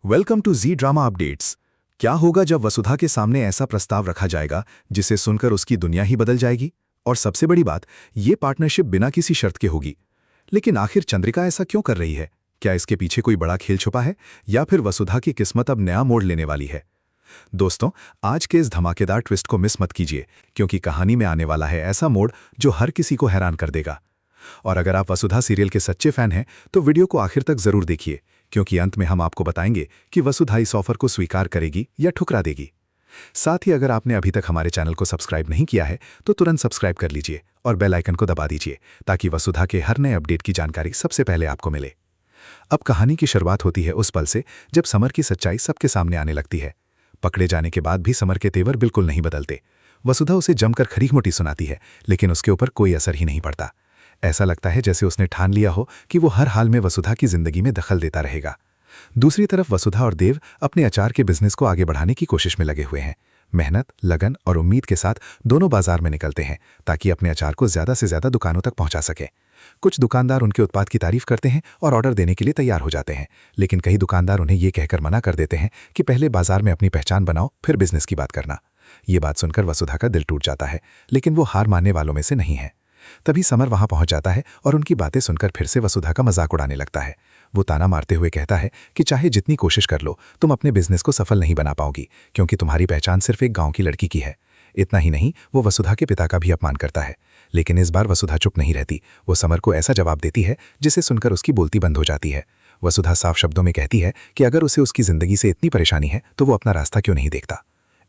Welcome to Zee drama updates. क्या होगा जब वसुधा के सामने ऐसा प्रस्ताव रखा जाएगा जिसे सुनकर उसकी दुनिया ही बदल जाएगी? और सबसे बड़ी बात, ये पार्टनरशिप बिना किसी शर्त के होगी। लेकिन आखिर चंद्रिका ऐसा क्यों कर रही है? क्या इसके पीछे कोई बड़ा खेल छुपा है या फिर वसुधा की किस्मत अब नया मोड़ लेने वाली है? दोस्तों, आज के इस धमाकेदार ट्विस्ट को मिस मत कीजिए, क्योंकि कहानी में आने वाला है ऐसा मोड़ जो हर किसी को हैरान कर देगा। और अगर आप वसुधा सीरियल के सच्चे फैन हैं तो वीडियो को आखिर तक जरूर देखिए, क्योंकि अंत में हम आपको बताएंगे कि वसुधा इस ऑफर को स्वीकार करेगी या ठुकरा देगी। साथ ही अगर आपने अभी तक हमारे चैनल को सब्सक्राइब नहीं किया है तो तुरंत सब्सक्राइब कर लीजिए और बेल आइकन को दबा दीजिए, ताकि वसुधा के हर नए अपडेट की जानकारी सबसे पहले आपको मिले। अब कहानी की शुरुआत होती है उस पल से जब समर की सच्चाई सबके सामने आने लगती है। पकड़े जाने के बाद भी समर के तेवर बिल्कुल नहीं बदलते। वसुधा उसे जमकर खरीखमोटी सुनाती है, लेकिन उसके ऊपर कोई असर ही नहीं पड़ता। ऐसा लगता है जैसे उसने ठान लिया हो कि वो हर हाल में वसुधा की जिंदगी में दखल देता रहेगा। दूसरी तरफ वसुधा और देव अपने अचार के बिजनेस को आगे बढ़ाने की कोशिश में लगे हुए हैं। मेहनत, लगन और उम्मीद के साथ दोनों बाजार में निकलते हैं ताकि अपने अचार को ज्यादा से ज्यादा दुकानों तक पहुंचा सके। कुछ दुकानदार उनके उत्पाद की तारीफ करते हैं और ऑर्डर देने के लिए तैयार हो जाते हैं, लेकिन कई दुकानदार उन्हें ये कहकर मना कर देते हैं कि पहले बाजार में अपनी पहचान बनाओ, फिर बिजनेस की बात करना। ये बात सुनकर वसुधा का दिल टूट जाता है, लेकिन वो हार मानने वालों में से नहीं है। तभी समर वहां पहुंच जाता है और उनकी बातें सुनकर फिर से वसुधा का मजाक उड़ाने लगता है। वो ताना मारते हुए कहता है कि चाहे जितनी कोशिश कर लो, तुम अपने बिजनेस को सफल नहीं बना पाओगी, क्योंकि तुम्हारी पहचान सिर्फ एक गांव की लड़की की है। इतना ही नहीं, वो वसुधा के पिता का भी अपमान करता है। लेकिन इस बार वसुधा चुप नहीं रहती। वो समर को ऐसा जवाब देती है जिसे सुनकर उसकी बोलती बंद हो जाती है। वसुधा साफ शब्दों में कहती है कि अगर उसे उसकी जिंदगी से इतनी परेशानी है तो वो अपना रास्ता क्यों नहीं देखता।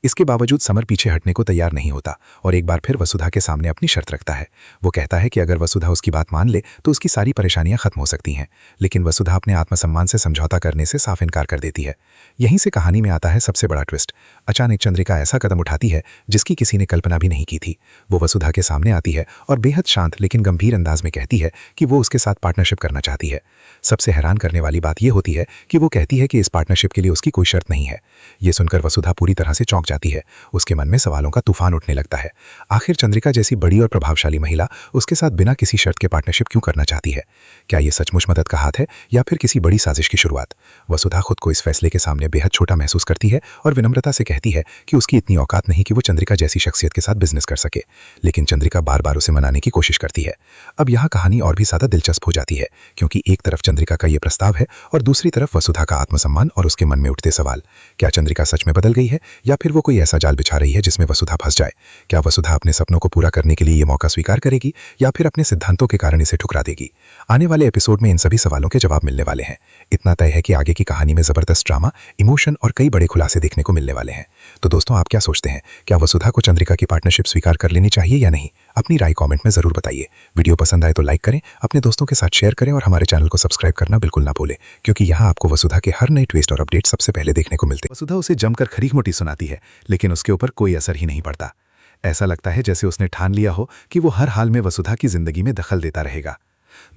इसके बावजूद समर पीछे हटने को तैयार नहीं होता और एक बार फिर वसुधा के सामने अपनी शर्त रखता है। वो कहता है कि अगर वसुधा उसकी बात मान ले तो उसकी सारी परेशानियां खत्म हो सकती हैं। लेकिन वसुधा अपने आत्मसम्मान से समझौता करने से साफ इनकार कर देती है। यहीं से कहानी में आता है सबसे बड़ा ट्विस्ट। अचानक चंद्रिका ऐसा कदम उठाती है जिसकी किसी ने कल्पना भी नहीं की थी। वो वसुधा के सामने आती है और बेहद शांत लेकिन गंभीर अंदाज में कहती है कि वो उसके साथ पार्टनरशिप करना चाहती है। सबसे हैरान करने वाली बात यह होती है कि वो कहती है कि इस पार्टनरशिप के लिए उसकी कोई शर्त नहीं है। ये सुनकर वसुधा पूरी तरह से चौंक जाती है। उसके मन में सवालों का तूफान उठने लगता है। आखिर चंद्रिका जैसी बड़ी और प्रभावशाली महिला उसके साथ बिना किसी शर्त के पार्टनरशिप क्यों करना चाहती है? क्या ये सचमुच मदद का हाथ है या फिर किसी बड़ी साजिश की शुरुआत? वसुधा खुद को इस फैसले के सामने बेहद छोटा महसूस करती है और विनम्रता से कहती है कि उसकी इतनी औकात नहीं कि वो चंद्रिका जैसी शख्सियत के साथ बिजनेस कर सके। लेकिन चंद्रिका बार बार उसे मनाने की कोशिश करती है। अब यहाँ कहानी और भी ज्यादा दिलचस्प हो जाती है, क्योंकि एक तरफ चंद्रिका का ये प्रस्ताव है और दूसरी तरफ वसुधा का आत्मसम्मान और उसके मन में उठते सवाल। क्या चंद्रिका सच में बदल गई है या फिर वो कोई ऐसा जाल बिछा रही है जिसमें वसुधा फंस जाए? क्या वसुधा अपने सपनों को पूरा करने के लिए ये मौका स्वीकार करेगी या फिर अपने सिद्धांतों के कारण इसे ठुकरा देगी? आने वाले एपिसोड में इन सभी सवालों के जवाब मिलने वाले हैं। इतना तय है कि आगे की कहानी में जबरदस्त ड्रामा, इमोशन और कई बड़े खुलासे देखने को मिलने वाले हैं। तो दोस्तों, आप क्या सोचते हैं? क्या वसुधा को चंद्रिका की पार्टनरशिप स्वीकार कर लेनी चाहिए या नहीं? अपनी राय कमेंट में जरूर बताइए। वीडियो पसंद आए तो लाइक करें, अपने दोस्तों के साथ शेयर करें और हमारे चैनल को सब्सक्राइब करना बिल्कुल ना भूलें, क्योंकि यहाँ आपको वसुधा के हर नए ट्विस्ट और अपडेट सबसे पहले देखने को मिलते हैं। वसुधा उसे जमकर खरीखमोटी सुनाती है, लेकिन उसके ऊपर कोई असर ही नहीं पड़ता। ऐसा लगता है जैसे उसने ठान लिया हो कि वो हर हाल में वसुधा की जिंदगी में दखल देता रहेगा।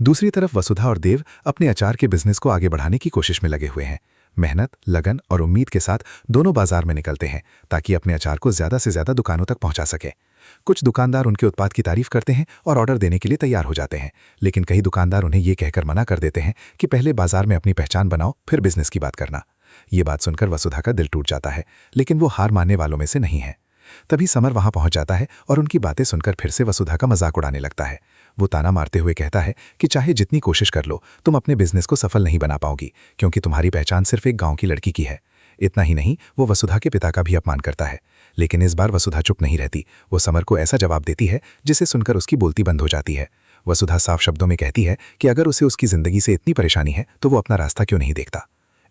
दूसरी तरफ वसुधा और देव अपने अचार के बिजनेस को आगे बढ़ाने की कोशिश में लगे हुए हैं। मेहनत, लगन और उम्मीद के साथ दोनों बाजार में निकलते हैं ताकि अपने अचार को ज्यादा से ज्यादा दुकानों तक पहुंचा सके। कुछ दुकानदार उनके उत्पाद की तारीफ करते हैं और ऑर्डर देने के लिए तैयार हो जाते हैं, लेकिन कई दुकानदार उन्हें ये कहकर मना कर देते हैं कि पहले बाजार में अपनी पहचान बनाओ, फिर बिजनेस की बात करना। ये बात सुनकर वसुधा का दिल टूट जाता है, लेकिन वो हार मानने वालों में से नहीं है। तभी समर वहां पहुंच जाता है और उनकी बातें सुनकर फिर से वसुधा का मजाक उड़ाने लगता है। वो ताना मारते हुए कहता है कि चाहे जितनी कोशिश कर लो, तुम अपने बिजनेस को सफल नहीं बना पाओगी, क्योंकि तुम्हारी पहचान सिर्फ एक गांव की लड़की की है। इतना ही नहीं, वो वसुधा के पिता का भी अपमान करता है। लेकिन इस बार वसुधा चुप नहीं रहती। वो समर को ऐसा जवाब देती है जिसे सुनकर उसकी बोलती बंद हो जाती है। वसुधा साफ शब्दों में कहती है कि अगर उसे उसकी जिंदगी से इतनी परेशानी है तो वो अपना रास्ता क्यों नहीं देखता।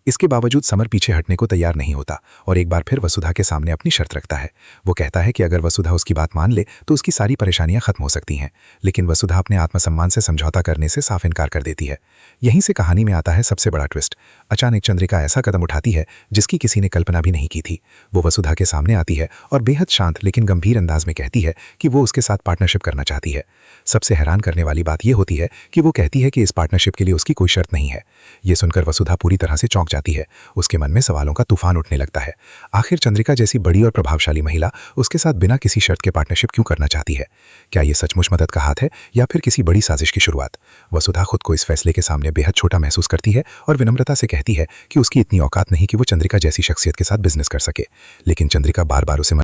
इसके बावजूद समर पीछे हटने को तैयार नहीं होता और एक बार फिर वसुधा के सामने अपनी शर्त रखता है। वो कहता है कि अगर वसुधा उसकी बात मान ले तो उसकी सारी परेशानियां खत्म हो सकती हैं। लेकिन वसुधा अपने आत्मसम्मान से समझौता करने से साफ इनकार कर देती है। यहीं से कहानी में आता है सबसे बड़ा ट्विस्ट। अचानक चंद्रिका ऐसा कदम उठाती है जिसकी किसी ने कल्पना भी नहीं की थी। वो वसुधा के सामने आती है और बेहद शांत लेकिन गंभीर अंदाज में कहती है कि वो उसके साथ पार्टनरशिप करना चाहती है। सबसे हैरान करने वाली बात यह होती है कि वो कहती है कि इस पार्टनरशिप के लिए उसकी कोई शर्त नहीं है। ये सुनकर वसुधा पूरी तरह से चौंक जाती जाती है। उसके मन में सवालों का तूफान उठने लगता है। आखिर चंद्रिका जैसी बड़ी और प्रभावशाली महिला उसके साथ बिना किसी शर्त के पार्टनरशिप क्यों करना चाहती है? क्या ये सचमुच मदद का हाथ है या फिर किसी बड़ी साजिश की शुरुआत? वसुधा खुद को इस फैसले के सामने बेहद छोटा महसूस करती है और विनम्रता से कहती है कि उसकी इतनी औकात नहीं कि वो चंद्रिका जैसी शख्सियत के साथ बिजनेस कर सके। लेकिन चंद्रिका बार बार उसे